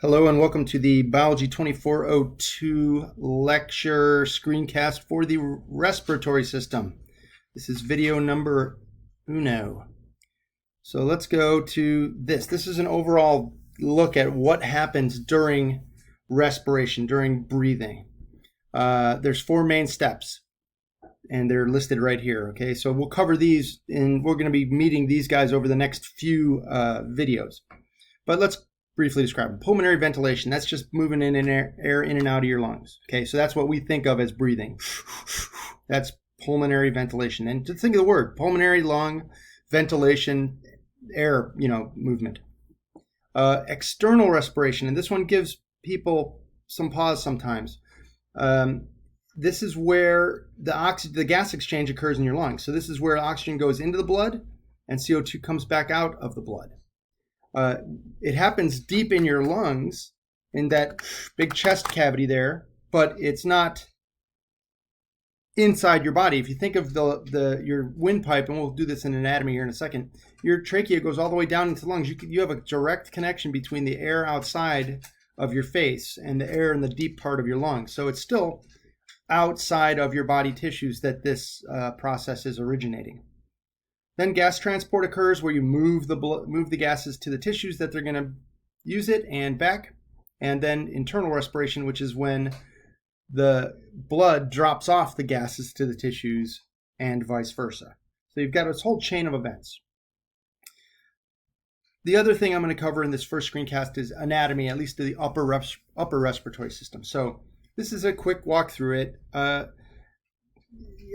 Hello and welcome to the Biology 2402 lecture screencast for the respiratory system. This is video number uno. So let's go to this. This is an overall look at what happens during respiration, during breathing. There's four main steps and they're listed right here. Okay, so we'll cover these and we're going to be meeting these guys over the next few videos. But let's briefly describe them. Pulmonary ventilation, that's just moving in air in and out of your lungs. Okay, so that's what we think of as breathing. That's pulmonary ventilation. And just think of the word, pulmonary, lung, ventilation, air, movement. External respiration, and this one gives people some pause sometimes. This is where the gas exchange occurs in your lungs. So this is where oxygen goes into the blood and CO2 comes back out of the blood. It happens deep in your lungs, in that big chest cavity there, but it's not inside your body. If you think of your windpipe, and we'll do this in anatomy here in a second, your trachea goes all the way down into the lungs. You have a direct connection between the air outside of your face and the air in the deep part of your lungs. So it's still outside of your body tissues that this process is originating. Then gas transport occurs where you move the gases to the tissues that they're going to use it and back. And then internal respiration, which is when the blood drops off the gases to the tissues and vice versa. So you've got this whole chain of events. The other thing I'm going to cover in this first screencast is anatomy, at least to the upper respiratory system. So this is a quick walk through it.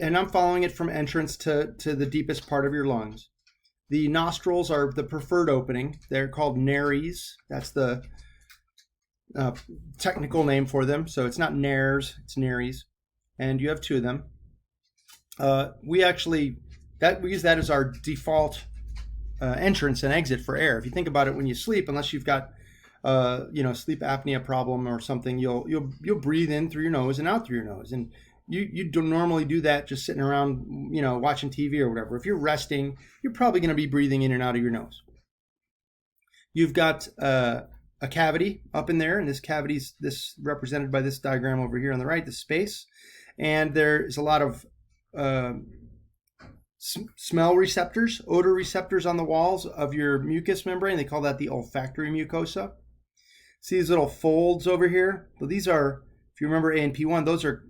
And I'm following it from entrance to the deepest part of your lungs. The nostrils are the preferred opening. They're called nares. That's the technical name for them. So it's not nares, it's nares. And you have two of them. We use that as our default entrance and exit for air. If you think about it, when you sleep, unless you've got sleep apnea problem or something, you'll breathe in through your nose and out through your nose. And you don't normally do that just sitting around, watching TV or whatever. If you're resting, you're probably going to be breathing in and out of your nose. You've got a cavity up in there, and this cavity is represented by this diagram over here on the right, the space. And there's a lot of smell receptors, odor receptors on the walls of your mucous membrane. They call that the olfactory mucosa. See these little folds over here? So these are, if you remember A and P1, those are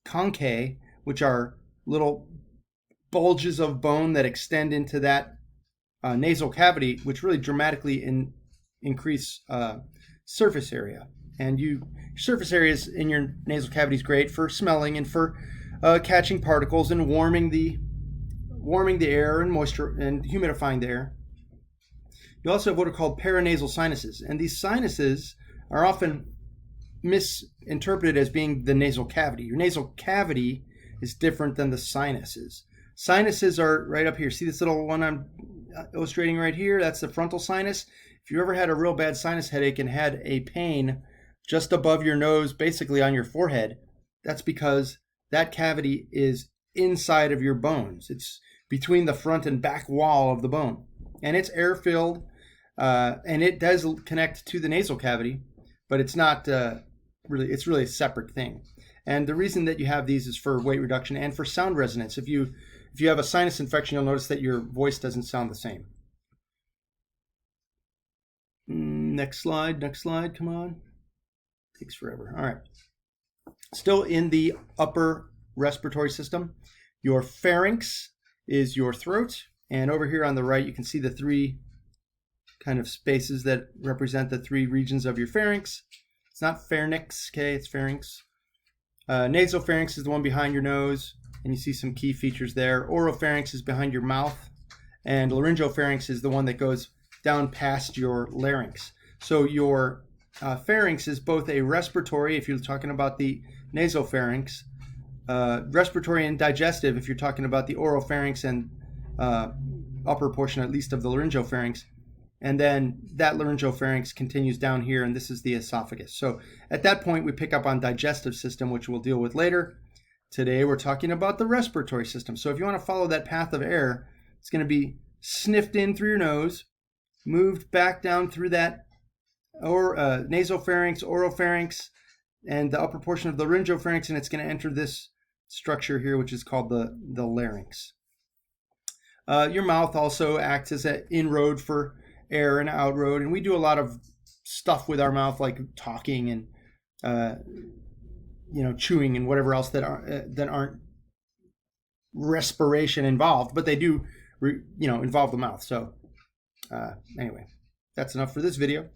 conchae, which are little bulges of bone that extend into that nasal cavity, which really dramatically increase surface area. And surface areas in your nasal cavity is great for smelling and for catching particles and warming the air and moisture and humidifying the air. You also have what are called paranasal sinuses, and these sinuses are often misinterpreted as being the nasal cavity. Your nasal cavity is different than the sinuses. Sinuses are right up here. See this little one I'm illustrating right here? That's the frontal sinus. If you ever had a real bad sinus headache and had a pain just above your nose, basically on your forehead, that's because that cavity is inside of your bones. It's between the front and back wall of the bone. And it's air-filled, and it does connect to the nasal cavity, but it's not it's really a separate thing. And the reason that you have these is for weight reduction and for sound resonance. If you have a sinus infection, you'll notice that your voice doesn't sound the same. Next slide, come on. Takes forever. All right. Still in the upper respiratory system, your pharynx is your throat. And over here on the right, you can see the three kind of spaces that represent the three regions of your pharynx. It's not pharynx, okay, it's pharynx. Nasopharynx is the one behind your nose, and you see some key features there. Oropharynx is behind your mouth, and laryngopharynx is the one that goes down past your larynx. So your pharynx is both a respiratory, if you're talking about the nasopharynx, respiratory and digestive, if you're talking about the oropharynx and upper portion, at least, of the laryngopharynx. And then that laryngopharynx continues down here, and this is the esophagus. So at that point, we pick up on digestive system, which we'll deal with later. Today, we're talking about the respiratory system. So if you want to follow that path of air, it's going to be sniffed in through your nose, moved back down through that or nasopharynx, oropharynx, and the upper portion of the laryngopharynx, and it's going to enter this structure here, which is called the larynx. Your mouth also acts as an inroad for air and outroad, and we do a lot of stuff with our mouth, like talking and chewing and whatever else that aren't respiration involved, but they do involve the mouth. So anyway, that's enough for this video.